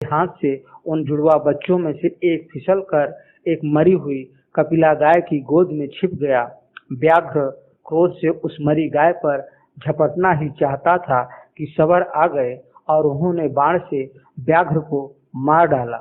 हाथ से उन जुड़वा बच्चों में से एक फिसल कर एक मरी हुई कपिला गाय की गोद में छिप गया। व्याघ्र क्रोध से उस मरी गाय पर झपटना ही चाहता था कि सवर आ गए और उन्होंने बाण से व्याघ्र को मार डाला।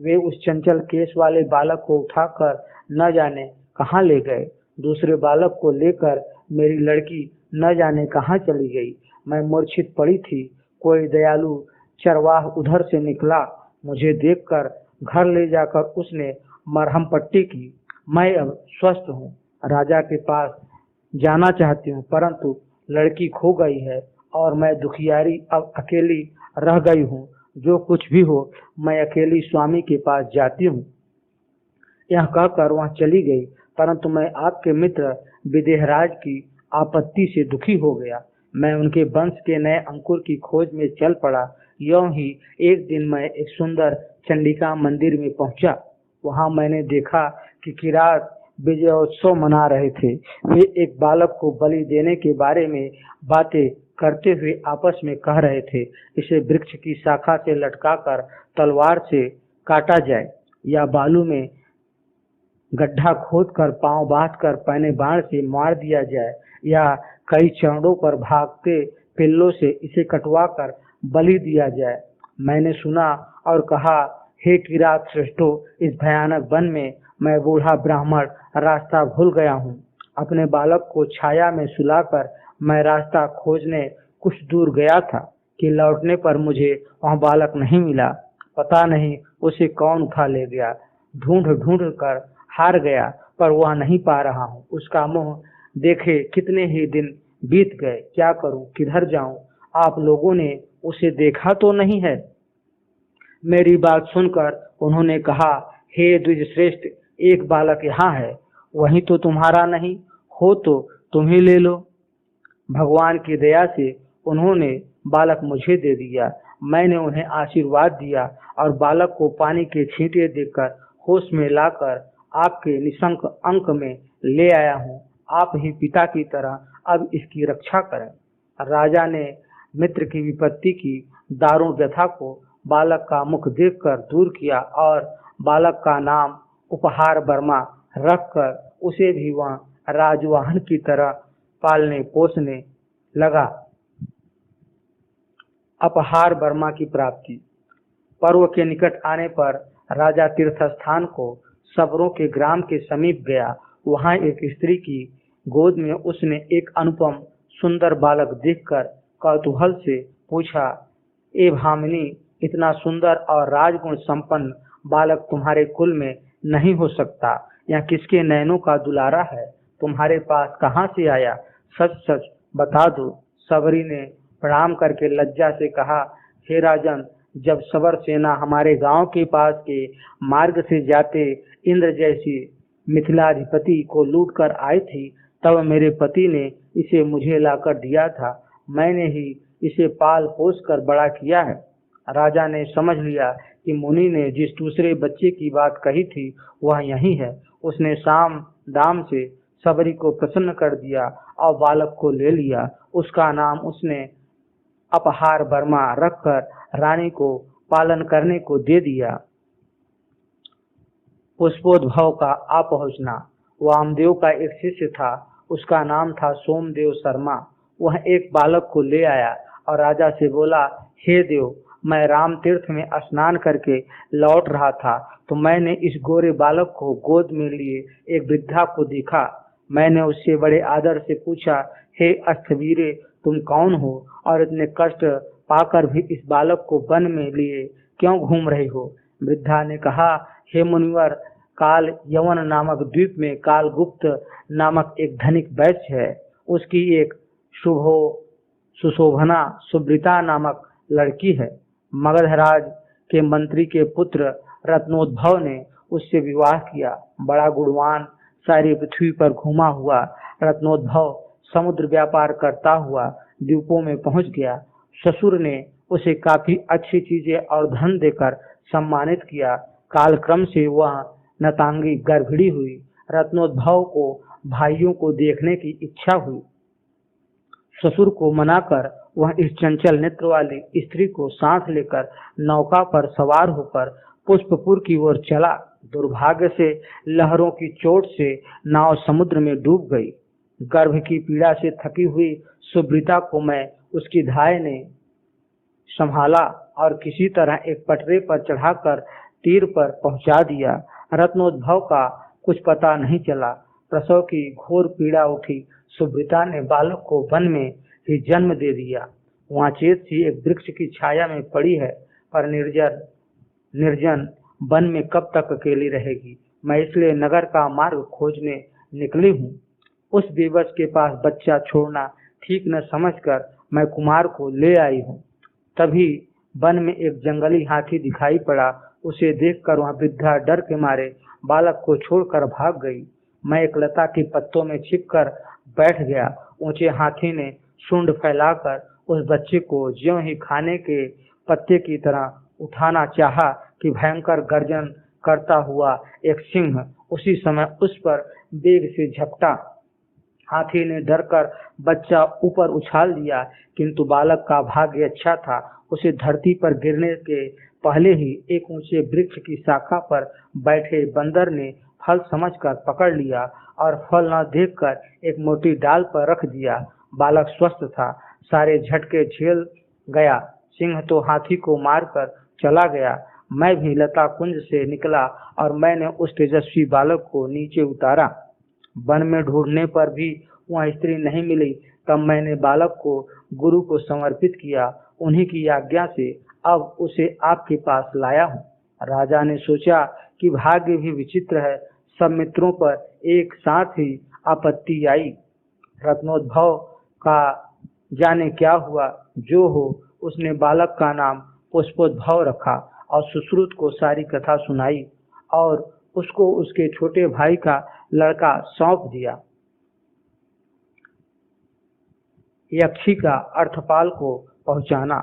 वे उस चंचल केस वाले बालक को उठाकर न जाने कहाँ ले गए। दूसरे बालक को लेकर मेरी लड़की न जाने कहाँ चली गई। मैं मूर्छित पड़ी थी। कोई दयालु चरवाह उधर से निकला। मुझे देखकर घर ले जाकर उसने मरहम पट्टी की। मैं अब स्वस्थ हूँ। राजा के पास जाना चाहती हूँ, परंतु लड़की खो गई है और मैं दुखियारी अब अकेली रह गई हूँ। जो कुछ भी हो, मैं अकेली स्वामी के पास जाती हूँ। यह कहकर वह चली गई, परंतु मैं आपके मित्र विदेहराज की आपत्ति से दुखी हो गया। मैं उनके वंश के नए अंकुर की खोज में चल पड़ा। यों ही एक दिन मैं एक सुंदर चंडिका मंदिर में पहुंचा। वहां मैंने देखा कि किरात विजयोत्सव मना रहे थे। वे एक बालक को बलि देने के बारे में बातें करते हुए आपस में कह रहे थे, इसे वृक्ष की शाखा से लटकाकर तलवार से काटा जाए, या बालू में गड्ढा खोदकर पांव बांधकर पहने बाण से मार दिया जाए, या कई चरणों पर भागते पिल्लों से इसे कटवाकर बलि दिया जाए। मैंने सुना और कहा, हे किरात श्रेष्ठो, इस भयानक वन में मैं बूढ़ा ब्राह्मण रास्ता भूल गया हूँ। अपने बालक को छाया में सुलाकर मैं रास्ता खोजने कुछ दूर गया था कि लौटने पर मुझे वह बालक नहीं मिला। पता नहीं उसे कौन उठा ले गया। ढूंढ ढूंढ कर हार गया, पर वह नहीं पा रहा हूँ। उसका मुंह देखे कितने ही दिन बीत गए। क्या करूं, किधर जाऊं? आप लोगों ने उसे देखा तो नहीं है? मेरी बात सुनकर उन्होंने कहा, हे द्विजश्रेष्ठ, एक बालक यहाँ है, वही तो तुम्हारा नहीं हो तो तुम ही ले लो। भगवान की दया से उन्होंने बालक मुझे दे दिया। मैंने उन्हें आशीर्वाद दिया और बालक को पानी के छींटे देकर होश में लाकर आपके निशंक अंक में ले आया हूँ। आप ही पिता की तरह अब इसकी रक्षा करें। राजा ने मित्र की विपत्ति की दारुण व्यथा को बालक का मुख देखकर दूर किया और बालक का नाम उपहार वर्मा रखकर उसे भी वह राजवाहन की तरह पालने पोसने लगा। अपहार वर्मा की प्राप्ति। पर्व के निकट आने पर राजा तीर्थ स्थान को सबरों के ग्राम के समीप गया। वहां एक स्त्री की गोद में उसने एक अनुपम सुंदर बालक देखकर कौतूहल से पूछा, ए भामिनी, इतना सुंदर और राजगुण संपन्न बालक तुम्हारे कुल में नहीं हो सकता। यह किसके नैनों का दुलारा है? तुम्हारे पास कहाँ से आया? सच सच बता दो। सबरी ने प्रणाम करके लज्जा से कहा, हे राजन, जब सबर सेना हमारे गांव के पास के मार्ग से जाते इंद्र जैसी मिथिलाधिपति को लूट कर आई थी, तब मेरे पति ने इसे मुझे लाकर दिया था। मैंने ही इसे पाल पोस कर बड़ा किया है। राजा ने समझ लिया कि मुनि ने जिस दूसरे बच्चे की बात कही थी वह यही है। उसने साम दाम से सबरी को प्रसन्न कर दिया और बालक को ले लिया। उसका नाम उसने अपहार वर्मा रखकर रानी को पालन करने को दे दिया। पुष्पोद्भव का आ पहुंचना। वामदेव का एक शिष्य था, उसका नाम था सोमदेव शर्मा। वह एक बालक को ले आया और राजा से बोला, हे देव, मैं राम तीर्थ में स्नान करके लौट रहा था तो मैंने इस गोरे बालक को गोद में लिए एक वृद्धा को देखा। मैंने उससे बड़े आदर से पूछा, हे अस्थवीरे, तुम कौन हो और इतने कष्ट पाकर भी इस बालक को वन में लिए क्यों घूम रही हो? वृद्धा ने कहा, हे मुनिवर, काल यवन नामक द्वीप में कालगुप्त नामक एक धनिक वैश्य है। उसकी एक सुशोभना सुब्रता नामक लड़की है। मगधराज के मंत्री के पुत्र रत्नोद्भव ने उससे विवाह किया। बड़ा गुणवान, सारी पृथ्वी पर घूमा हुआ रत्नोद्भव समुद्र व्यापार करता हुआ द्वीपों में पहुंच गया। ससुर ने उसे काफी अच्छी चीजें और धन देकर सम्मानित किया। कालक्रम से वह नतांगी गर्भिणी हुई। रत्नोद्भव को भाइयों को देखने की इच्छा हुई। ससुर को मनाकर वह इस चंचल नेत्र वाली स्त्री को साथ लेकर नौका पर सवार होकर पुष्पपुर की ओर चला। दुर्भाग्य से लहरों की चोट से नाव समुद्र में डूब गई। गर्भ की पीड़ा से थकी हुई सुब्रता को मैं उसकी धाय ने संभाला और किसी तरह एक पटरे पर चढ़ाकर तीर पर पहुंचा दिया। रत्नोद्भव का कुछ पता नहीं चला। प्रसव की घोर पीड़ा उठी। सुब्रता ने बालक को वन में ही जन्म दे दिया। वहाँ चेत सी एक वृक्ष की छाया में पड़ी है, पर निर्जन वन में कब तक अकेली रहेगी। मैं इसलिए नगर का मार्ग खोजने निकली हूँ। उस बेबस के पास बच्चा छोड़ना ठीक न समझकर मैं कुमार को ले आई हूँ। तभी वन में एक जंगली हाथी दिखाई पड़ा। उसे देखकर वह वृद्धा डर के मारे बालक को छोड़कर भाग गई। मैं एक लता के पत्तों में छिपकर बैठ गया। ऊंचे हाथी ने सूंड फैलाकर उस बच्चे को ज्यों ही खाने के पत्ते की तरह उठाना चाहा कि भयंकर गर्जन करता हुआ एक सिंह उसी समय उस पर वेग से झपटा। हाथी ने डरकर बच्चा ऊपर उछाल दिया, किंतु बालक का भाग्य अच्छा था। उसे धरती पर गिरने के पहले ही एक ऊंचे वृक्ष की शाखा पर बैठे बंदर ने फल समझकर पकड़ लिया और फल न देखकर एक मोटी डाल पर रख दिया। बालक स्वस्थ था, सारे झटके झेल गया। सिंह तो हाथी को मारकर चला गया। मैं भी लता कुंज से निकला और मैंने उस तेजस्वी बालक को नीचे उतारा। वन में ढूंढने पर भी वह स्त्री नहीं मिली। तब मैंने बालक को गुरु को समर्पित किया। उन्हीं की आज्ञा से अब उसे आपके पास लाया हूँ। राजा ने सोचा कि भाग्य भी विचित्र है। सब मित्रों पर एक साथ ही आपत्ति आई। रत्नोद्भव का जाने क्या हुआ। जो हो, उसने बालक का नाम पुष्पोद्भव रखा और सुश्रुत को सारी कथा सुनाई और उसको उसके छोटे भाई का लड़का सौंप दिया। यक्षी का अर्थपाल को पहुंचाना।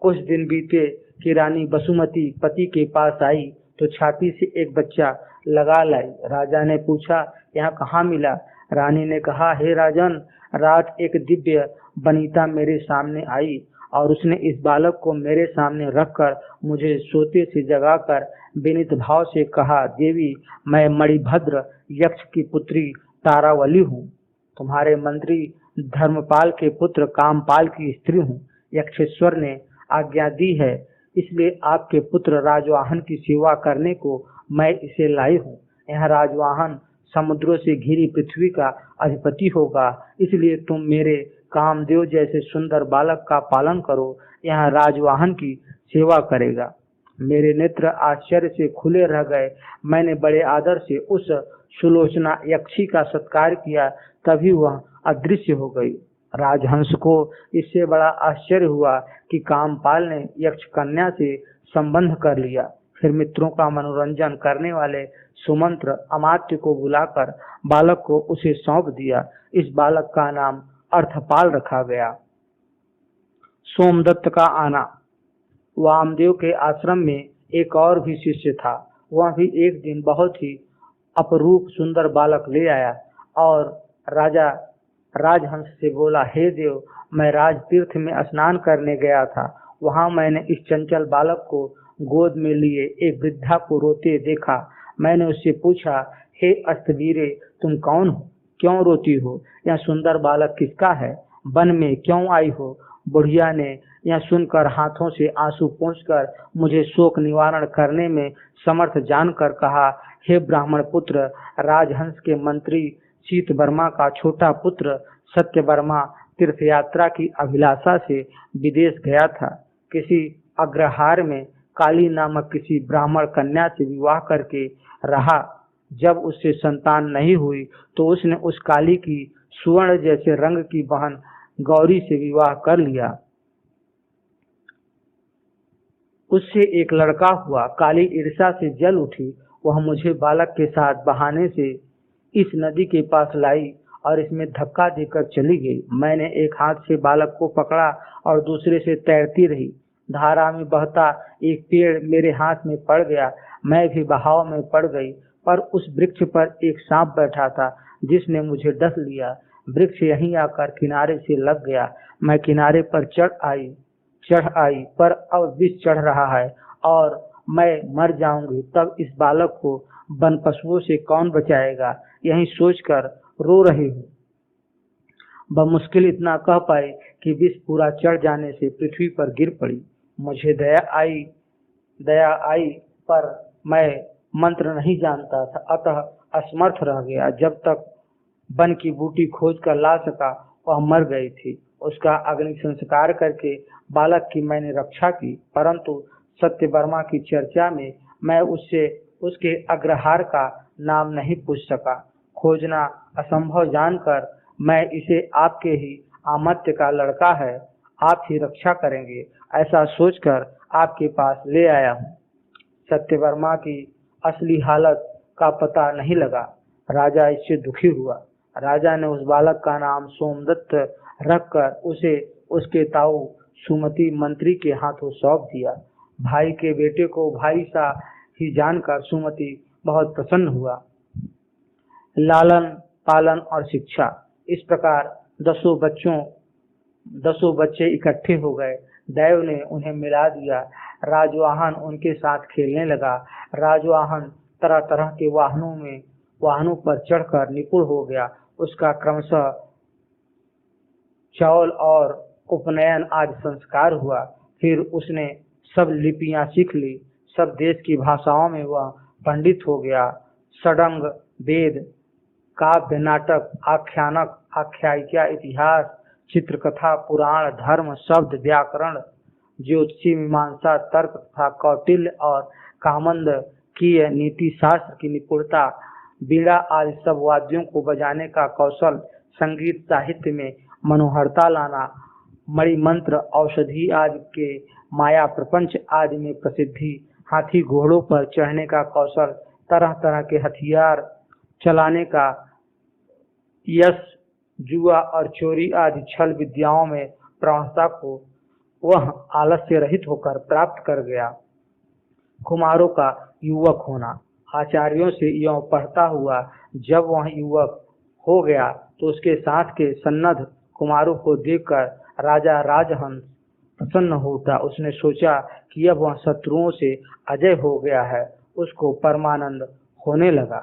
कुछ दिन बीते कि रानी बसुमती पति के पास आई तो छाती से एक बच्चा लगा लाई। राजा ने पूछा, यहाँ कहाँ मिला? रानी ने कहा, हे राजन, रात एक दिव्य वनिता मेरे सामने आई और उसने इस बालक को मेरे सामने रखकर मुझे सोते से जगाकर विनीत भाव से कहा, देवी, मैं मणिभद्र यक्ष की पुत्री तारावली हूँ। तुम्हारे मंत्री धर्मपाल के पुत्र कामपाल की स्त्री हूँ। यक्षेश्वर ने आज्ञा दी है, इसलिए आपके पुत्र राजवाहन की सेवा करने को मैं इसे लाई हूँ। यह राजवाहन समुद्रों से घिरी पृथ्वी का अधिपति होगा, इसलिए तुम मेरे कामदेव जैसे सुंदर बालक का पालन करो। यह राजवाहन की सेवा करेगा। मेरे नेत्र आश्चर्य से खुले रह गए। मैंने बड़े आदर से उस सुलोचना यक्षी का सत्कार किया, तभी वह अदृश्य हो गई। राजहंस को इससे बड़ा आश्चर्य हुआ कि कामपाल ने यक्ष कन्या से संबंध कर लिया। फिर मित्रों का मनोरंजन करने वाले सुमंत्र अमात्य को बुलाकर बालक को उसे सौंप दिया। इस बालक का नाम अर्थपाल रखा गया। सोमदत्त का आना। वामदेव के आश्रम में एक और भी शिष्य था। वह भी एक दिन बहुत ही अपरूप सुंदर बालक ले आया और राजा राजहंस से बोला, हे देव, मैं राज तीर्थ में स्नान करने गया था। वहां मैंने इस चंचल बालक को गोद में लिए एक वृद्धा को रोते देखा। मैंने उससे पूछा, हे अस्तवीरे, तुम कौन हो? क्यों रोती हो? यह सुंदर बालक किसका है? वन में क्यों आई हो? बुढ़िया ने यह सुनकर हाथों से आंसू पोंछकर मुझे शोक निवारण करने में समर्थ जानकर कहा, हे ब्राह्मण पुत्र, राजहंस के मंत्री शीत वर्मा का छोटा पुत्र सत्यवर्मा तीर्थ यात्रा की अभिलाषा से विदेश गया था। किसी अग्रहार में काली नामक किसी ब्राह्मण कन्या से विवाह करके रहा। जब उससे संतान नहीं हुई तो उसने उस काली की सुवर्ण जैसे रंग की बहन गौरी से विवाह कर लिया। उससे एक लड़का हुआ। काली ईर्ष्या से जल उठी। वह मुझे बालक के साथ बहाने से इस नदी के पास लाई और इसमें धक्का देकर चली गई। मैंने एक हाथ से बालक को पकड़ा और दूसरे से तैरती रही। धारा में बहता एक पेड़ मेरे हाथ में पड़ गया। मैं भी बहाव में पड़ गई, पर उस वृक्ष पर एक सांप बैठा था जिसने मुझे डस लिया। वृक्ष यहीं आकर किनारे से लग गया। मैं किनारे पर चढ़ आई पर अब विष चढ़ रहा है और मैं मर जाऊंगी, तब इस बालक को वन पशुओं से कौन बचाएगा, यही सोचकर रो रही हूँ। बमुश्किल इतना कह पाई कि विष पूरा चढ़ जाने से पृथ्वी पर गिर पड़ी। मुझे दया आई पर मैं मंत्र नहीं जानता था, अतः असमर्थ रह गया। जब तक वन की बूटी खोज कर ला सका वह मर गई थी। उसका अग्नि संस्कार करके बालक की मैंने रक्षा की, परंतु सत्यवर्मा की चर्चा में मैं उससे उसके अग्रहार का नाम नहीं पूछ सका। खोजना असंभव जानकर मैं इसे आपके ही आमत्य का लड़का है, आप ही रक्षा करेंगे, ऐसा सोचकर आपके पास ले आया हूँ। सत्यवर्मा की असली हालत का पता नहीं लगा। राजा इससे दुखी हुआ। राजा ने उस बालक का नाम सोमदत्त रखकर उसे उसके ताऊ सुमति मंत्री के हाथों सौंप दिया। भाई के बेटे को भाई सा ही जानकर सुमति बहुत प्रसन्न हुआ। लालन पालन और शिक्षा, इस प्रकार दसों बच्चे इकट्ठे हो गए। दैव ने उन्हें मिला दिया। राजवाहन उनके साथ खेलने लगा। राजवाहन तरह तरह के वाहनों पर चढ़कर निपुण हो गया। उसका क्रमशः चौल और उपनयन आदि संस्कार हुआ। फिर उसने सब लिपियां सीख ली। सब देश की भाषाओं में वह पंडित हो गया। षडंग, वेद, काव्य, नाटक, आख्यानक, आख्यायिका, इतिहास, चित्रकथा, पुराण, धर्म, शब्द, व्याकरण, ज्योतिषी, मीमांसा, तर्क तथा कौटिल्य और कामंद की नीति शास्त्र की निपुणता, बीड़ा आदि सब वाद्यों को बजाने का कौशल, संगीत साहित्य में मनोहरता लाना, मणिमंत्र, औषधि आदि के माया प्रपंच आदि में प्रसिद्धि, हाथी घोड़ों पर चढ़ने का कौशल, तरह तरह के हथियार चलाने का यश, जुआ और चोरी आदि छल विद्याओं में प्रौढ़ता को वह आलस्य रहित होकर प्राप्त कर गया। कुमारों का युवक होना, आचार्यों से यों पढ़ता हुआ जब वह युवक हो गया तो उसके साथ के सन्नद्ध कुमारों को देखकर राजा राजहंस प्रसन्न होता। उसने सोचा कि अब वह शत्रुओं से अजय हो गया है। उसको परमानंद होने लगा।